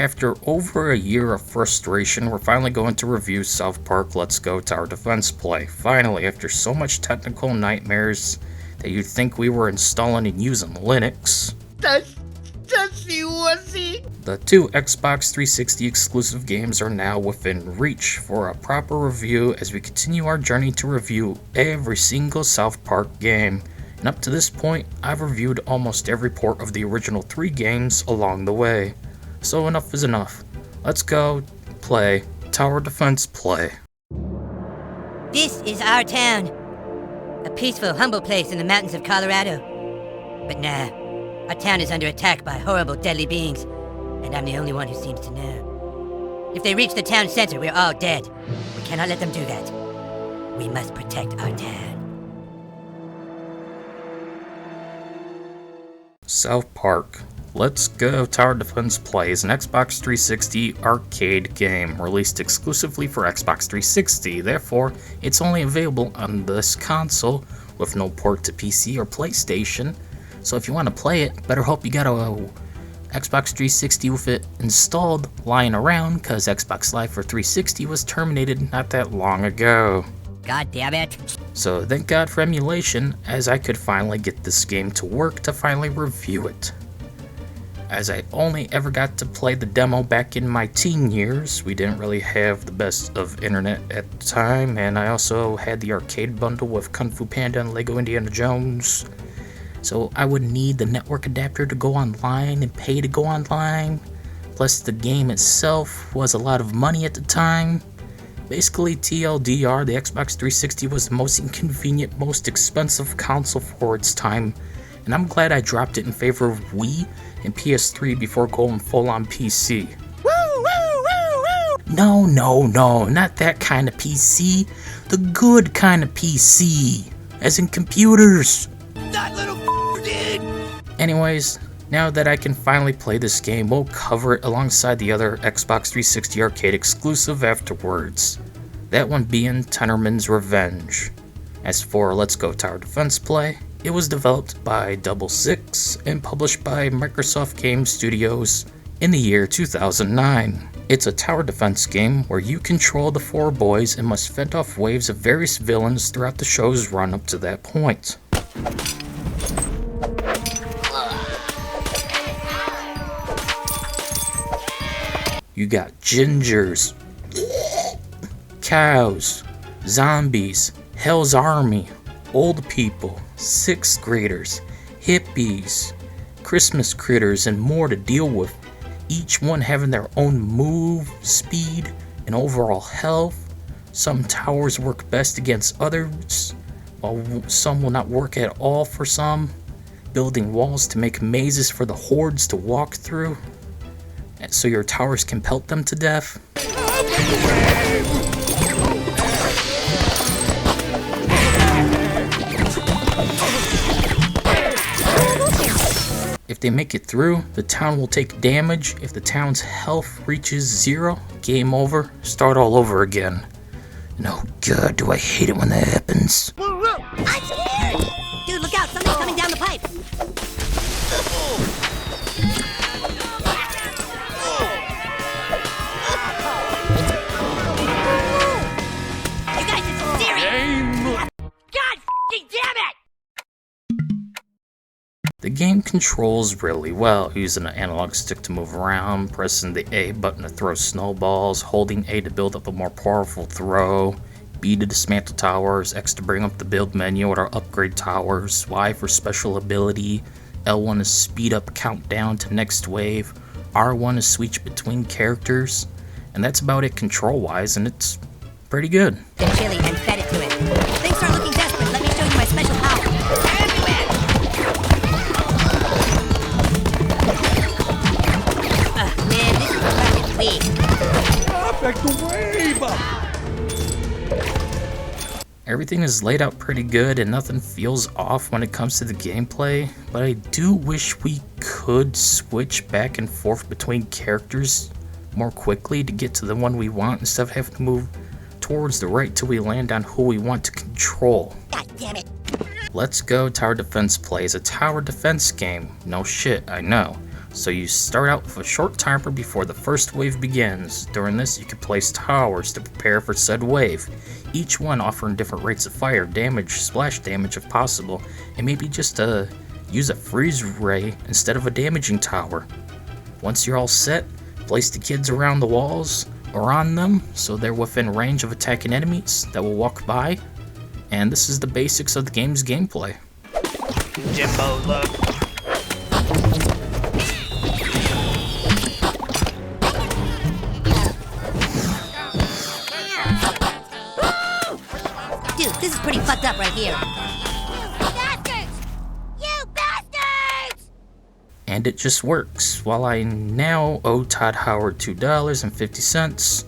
After over a year of frustration, we're finally going to review South Park Let's Go Tower Defense Play. Finally, after so much technical nightmares that you'd think we were installing and using Linux. The two Xbox 360 exclusive games are now within reach for a proper review as we continue our journey to review every single South Park game. And up to this point, I've reviewed almost every port of the original 3 games along the way. So enough is enough. Let's go play Tower Defense Play. This is our town. A peaceful, humble place in the mountains of Colorado. But nah, our town is under attack by horrible, deadly beings, and I'm the only one who seems to know. If they reach the town center, we're all dead. We cannot let them do that. We must protect our town. South Park Let's Go Tower Defense Play is an Xbox 360 arcade game released exclusively for Xbox 360. Therefore, it's only available on this console with no port to PC or PlayStation. So if you want to play it, better hope you got a Xbox 360 with it installed lying around, because Xbox Live for 360 was terminated not that long ago. God damn it. So thank God for emulation, as I could finally get this game to work to finally review it. As I only ever got to play the demo back in my teen years, we didn't really have the best of internet at the time, and I also had the arcade bundle with Kung Fu Panda and Lego Indiana Jones. So I would need the network adapter to go online and pay to go online. Plus the game itself was a lot of money at the time. Basically TLDR, the Xbox 360 was the most inconvenient, most expensive console for its time. And I'm glad I dropped it in favor of Wii and PS3 before going full on PC. No, not that kind of PC. The good kind of PC. As in computers. That little did! Anyways, now that I can finally play this game, we'll cover it alongside the other Xbox 360 arcade exclusive afterwards. That one being Tenorman's Revenge. As for Let's Go Tower Defense Play, it was developed by Doublesix and published by Microsoft Game Studios in the year 2009. It's a tower defense game where you control the 4 boys and must fend off waves of various villains throughout the show's run up to that point. You got gingers, cows, zombies, Hell's Army, old people, 6th graders, hippies, Christmas critters, and more to deal with, each one having their own move, speed, and overall health. Some towers work best against others, while some will not work at all for some, building walls to make mazes for the hordes to walk through, so your towers can pelt them to death. If they make it through, the town will take damage. If the town's health reaches 0, game over, start all over again. No, God, do I hate it when that happens. I'm scared! Dude, look out! Something's coming down the pipe! You guys, it's serious! God f***ing damn it! The game controls really well, using an analog stick to move around, pressing the A button to throw snowballs, holding A to build up a more powerful throw, B to dismantle towers, X to bring up the build menu or upgrade towers, Y for special ability, L1 is speed up countdown to next wave, R1 is switch between characters, and that's about it control wise, and it's pretty good. Get chili and fed it to it. Things start looking desperate. Let me show you my special power. Man, this is fucking weak. Back the wave! Everything is laid out pretty good and nothing feels off when it comes to the gameplay, but I do wish we could switch back and forth between characters more quickly to get to the one we want instead of having to move towards the right till we land on who we want to control. God damn it. Let's Go Tower Defense Play is a tower defense game. No shit, I know. So you start out with a short timer before the first wave begins. During this, you can place towers to prepare for said wave, each one offering different rates of fire, damage, splash damage if possible, and maybe just use a freeze ray instead of a damaging tower. Once you're all set, place the kids around the walls or on them so they're within range of attacking enemies that will walk by, and this is the basics of the game's gameplay. Jimbo, look. Dude, this is pretty fucked up right here. Bastards! You bastards! And it just works. While I now owe Todd Howard $2.50,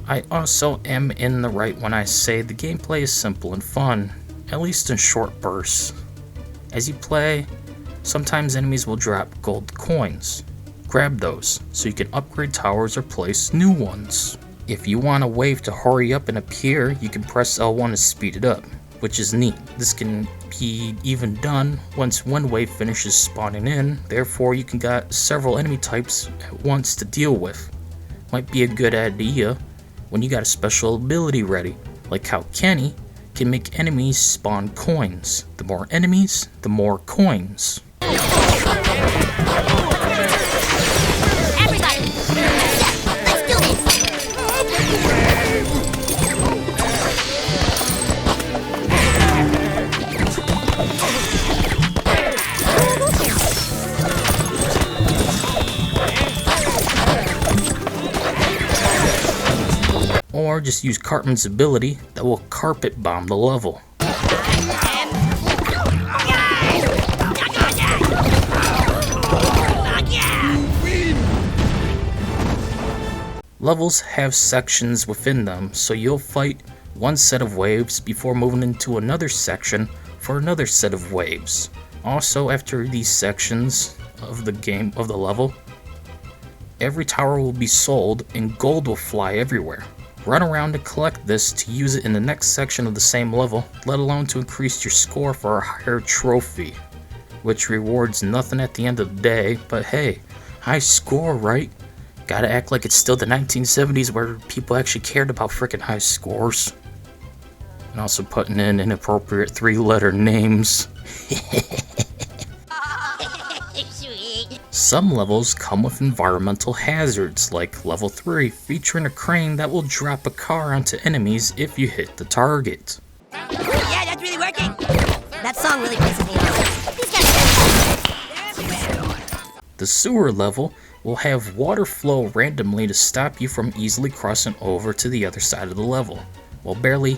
I also am in the right when I say the gameplay is simple and fun, at least in short bursts. As you play, sometimes enemies will drop gold coins. Grab those, so you can upgrade towers or place new ones. If you want a wave to hurry up and appear, you can press L1 to speed it up, which is neat. This can be even done once one wave finishes spawning in, therefore you can got several enemy types at once to deal with. Might be a good idea when you got a special ability ready, like how Kenny can make enemies spawn coins. The more enemies, the more coins. Everybody! Let's do this! Or just use Cartman's ability that will carpet bomb the level. Levels have sections within them, so you'll fight one set of waves before moving into another section for another set of waves. Also, after these sections of the level, every tower will be sold and gold will fly everywhere. Run around and collect this to use it in the next section of the same level, let alone to increase your score for a higher trophy, which rewards nothing at the end of the day, but hey, high score, right? Gotta act like it's still the 1970s where people actually cared about frickin' high scores. And also putting in inappropriate 3-letter names. Some levels come with environmental hazards, like level 3, featuring a crane that will drop a car onto enemies if you hit the target. Yeah, that's really working. That song really pisses me off. These guys are everywhere. The sewer level will have water flow randomly to stop you from easily crossing over to the other side of the level, while barely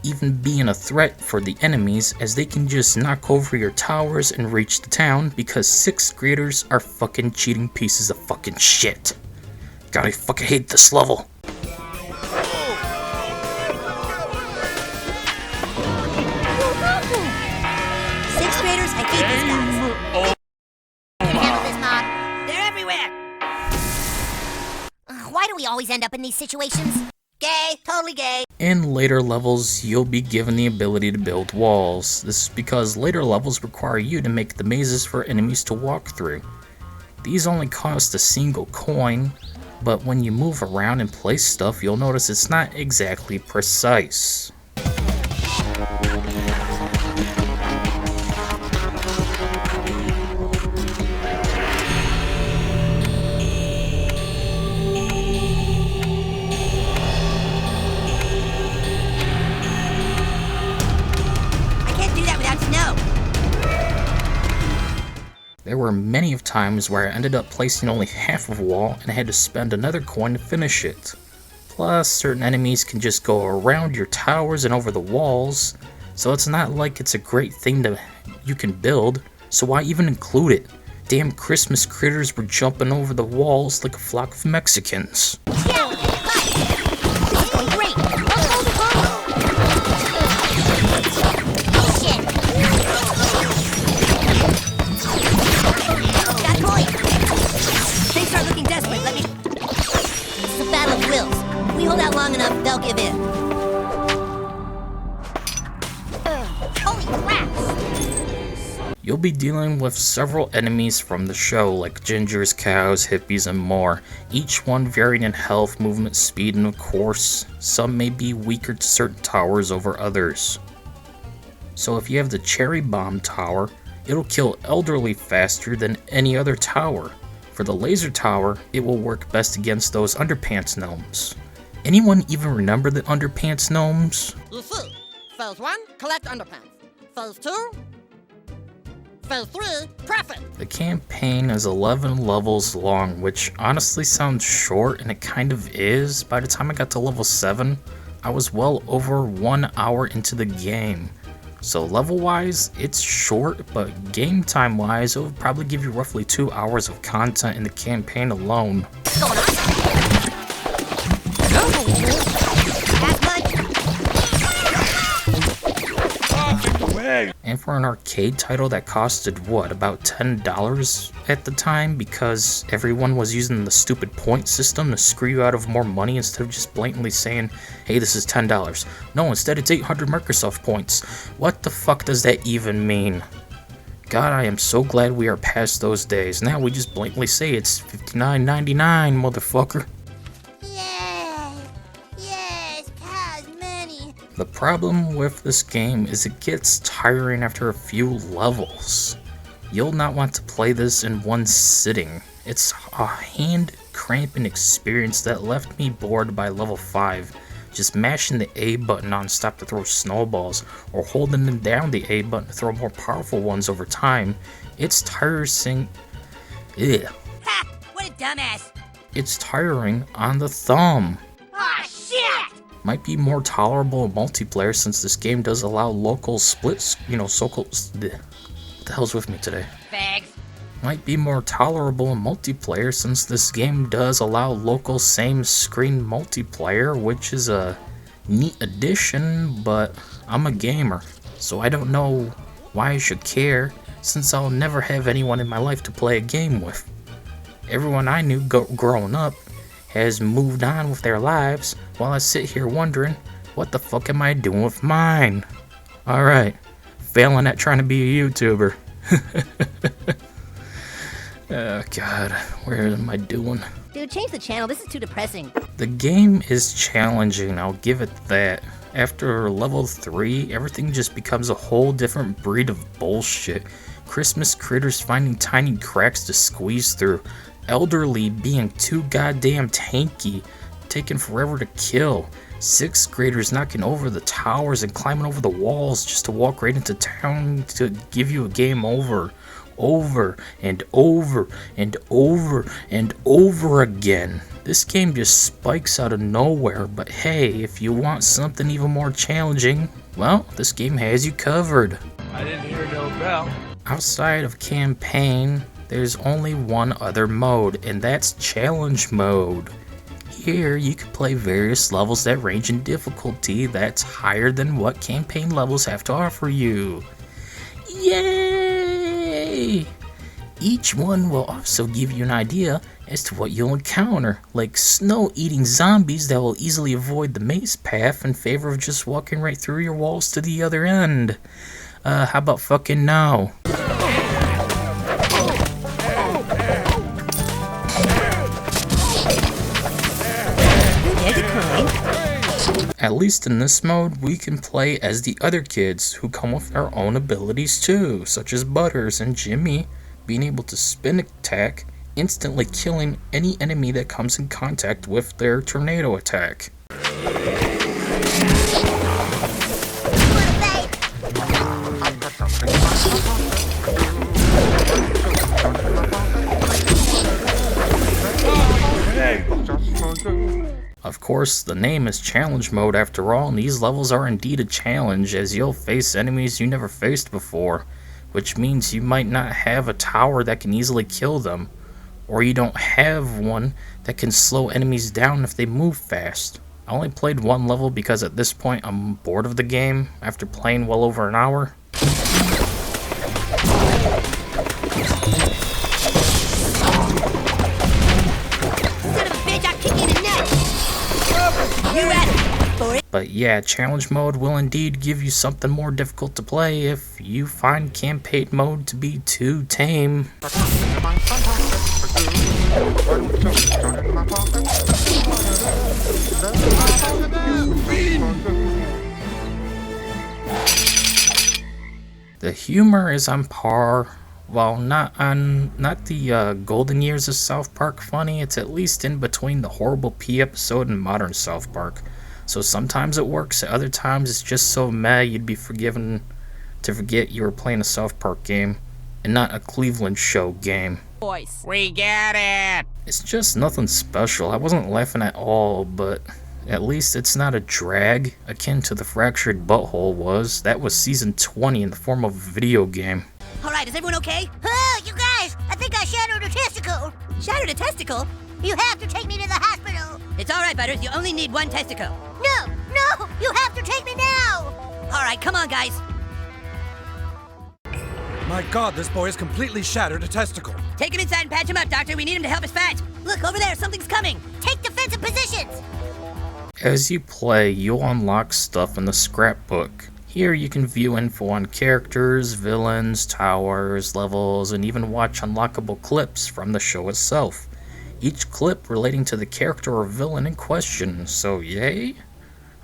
even being a threat for the enemies, as they can just knock over your towers and reach the town because 6th graders are fucking cheating pieces of fucking shit. God, I fucking hate this level. 6th graders, I hate these guys. Can you handle this, Mom? They're everywhere. Why do we always end up in these situations? Gay, totally gay. In later levels, you'll be given the ability to build walls. This is because later levels require you to make the mazes for enemies to walk through. These only cost a single coin, but when you move around and place stuff, you'll notice it's not exactly precise. There were many of times where I ended up placing only half of a wall and I had to spend another coin to finish it. Plus, certain enemies can just go around your towers and over the walls, so it's not like it's a great thing you can build, so why even include it? Damn Christmas critters were jumping over the walls like a flock of Mexicans. Yeah, this is going great. Shit. Got coin. Things start looking desperate. Let me. This is a battle of wills. If we hold out long enough, they'll give in. Holy crap! You'll be dealing with several enemies from the show, like gingers, cows, hippies, and more, each one varying in health, movement, speed, and of course, some may be weaker to certain towers over others. So if you have the cherry bomb tower, it'll kill elderly faster than any other tower. For the laser tower, it will work best against those underpants gnomes. Anyone even remember the underpants gnomes? You see, phase 1, collect underpants. Phase 2, phase 3, profit. The campaign is 11 levels long, which honestly sounds short, and it kind of is. By the time I got to level 7, I was well over 1 hour into the game. So level-wise, it's short, but game time-wise, it will probably give you roughly 2 hours of content in the campaign alone. What's going on? And for an arcade title that costed, what, about $10 at the time, because everyone was using the stupid point system to screw you out of more money instead of just blatantly saying, hey, this is $10. No, instead it's 800 Microsoft points. What the fuck does that even mean? God, I am so glad we are past those days. Now we just blatantly say it's $59.99, motherfucker. The problem with this game is it gets tiring after a few levels. You'll not want to play this in one sitting. It's a hand-cramping experience that left me bored by level 5. Just mashing the A button non-stop to throw snowballs, or holding down the A button to throw more powerful ones over time. It's tiresome. Ugh. Ha! What a dumbass! It's tiring on the thumb. Ah, shit! Might be more tolerable in multiplayer since this game does allow local splits, what the hell's with me today? Fags. Might be more tolerable in multiplayer since this game does allow local same screen multiplayer, which is a neat addition, but I'm a gamer, so I don't know why I should care since I'll never have anyone in my life to play a game with. Everyone I knew growing up has moved on with their lives, while I sit here wondering, what the fuck am I doing with mine? Alright, failing at trying to be a YouTuber. Oh god, where am I doing? Dude, change the channel. This is too depressing. The game is challenging, I'll give it that. After level 3, everything just becomes a whole different breed of bullshit. Christmas critters finding tiny cracks to squeeze through. Elderly being too goddamn tanky, taking forever to kill. 6th graders knocking over the towers and climbing over the walls just to walk right into town to give you a game over. Over and over and over and over again. This game just spikes out of nowhere, but hey, if you want something even more challenging, well, this game has you covered. I didn't hear no bell. Outside of campaign, there's only one other mode, and that's challenge mode. Here, you can play various levels that range in difficulty that's higher than what campaign levels have to offer you. Yay! Each one will also give you an idea as to what you'll encounter, like snow-eating zombies that will easily avoid the maze path in favor of just walking right through your walls to the other end. How about fucking no? At least in this mode, we can play as the other kids who come with their own abilities too, such as Butters and Jimmy being able to spin attack, instantly killing any enemy that comes in contact with their tornado attack. Of course, the name is challenge mode after all, and these levels are indeed a challenge as you'll face enemies you never faced before, which means you might not have a tower that can easily kill them, or you don't have one that can slow enemies down if they move fast. I only played one level because at this point I'm bored of the game after playing well over an hour. But yeah, challenge mode will indeed give you something more difficult to play if you find campaign mode to be too tame. The humor is on par. While not the golden years of South Park funny, it's at least in between the horrible P episode and modern South Park. So sometimes it works, at other times it's just so meh you'd be forgiven to forget you were playing a South Park game and not a Cleveland show game. We get it! It's just nothing special. I wasn't laughing at all, but at least it's not a drag akin to the Fractured Butthole was. That was season 20 in the form of a video game. Alright, is everyone okay? Oh, you guys, I think I shattered a testicle. Shattered a testicle? You have to take me to the hospital. It's alright, Butters. You only need one testicle. No, you have to take me now. Alright, come on, guys. My God, this boy has completely shattered a testicle. Take him inside and patch him up, Doctor. We need him to help us fight. Look, over there, something's coming. Take defensive positions. As you play, you'll unlock stuff in the scrapbook. Here you can view info on characters, villains, towers, levels, and even watch unlockable clips from the show itself. Each clip relating to the character or villain in question, so yay?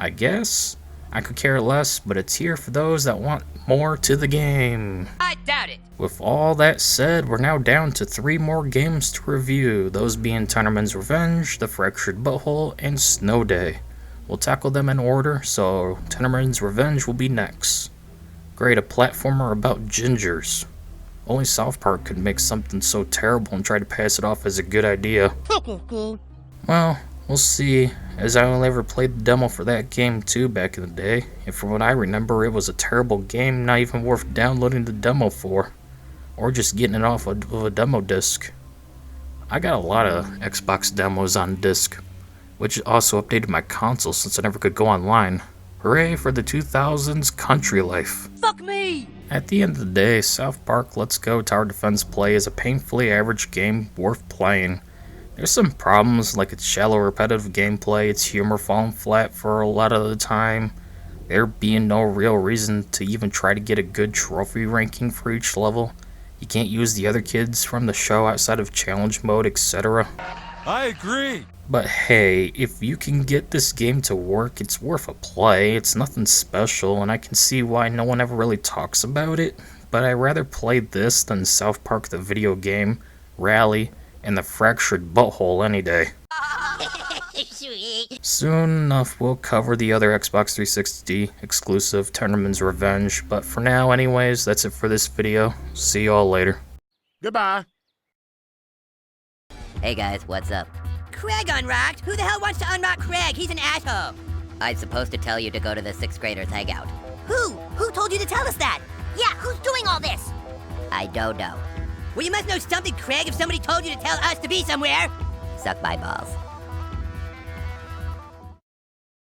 I guess? I could care less, but it's here for those that want more to the game. I doubt it. With all that said, we're now down to 3 more games to review, those being Tenderman's Revenge, The Fractured Butthole, and Snow Day. We'll tackle them in order, so Tenderman's Revenge will be next. Great, a platformer about gingers. Only South Park could make something so terrible and try to pass it off as a good idea. Well, we'll see, as I only ever played the demo for that game too back in the day, and from what I remember it was a terrible game not even worth downloading the demo for, or just getting it off of a demo disc. I got a lot of Xbox demos on disc, which also updated my console since I never could go online. Hooray for the 2000s country life. Fuck me! At the end of the day, South Park Let's Go Tower Defense Play is a painfully average game worth playing. There's some problems like its shallow repetitive gameplay, its humor falling flat for a lot of the time, there being no real reason to even try to get a good trophy ranking for each level. You can't use the other kids from the show outside of challenge mode, etc. I agree. But hey, if you can get this game to work, it's worth a play. It's nothing special, and I can see why no one ever really talks about it, but I'd rather play this than South Park the video game, Rally, and The Fractured Butthole any day. Sweet. Soon enough, we'll cover the other Xbox 360 exclusive Tenderman's Revenge, but for now anyways, that's it for this video. See y'all later. Goodbye. Hey, guys, what's up? Craig unrocked? Who the hell wants to unrock Craig? He's an asshole. I'm supposed to tell you to go to the 6th graders hangout. Who? Who told you to tell us that? Yeah, who's doing all this? I don't know. Well, you must know something, Craig, if somebody told you to tell us to be somewhere. Suck my balls.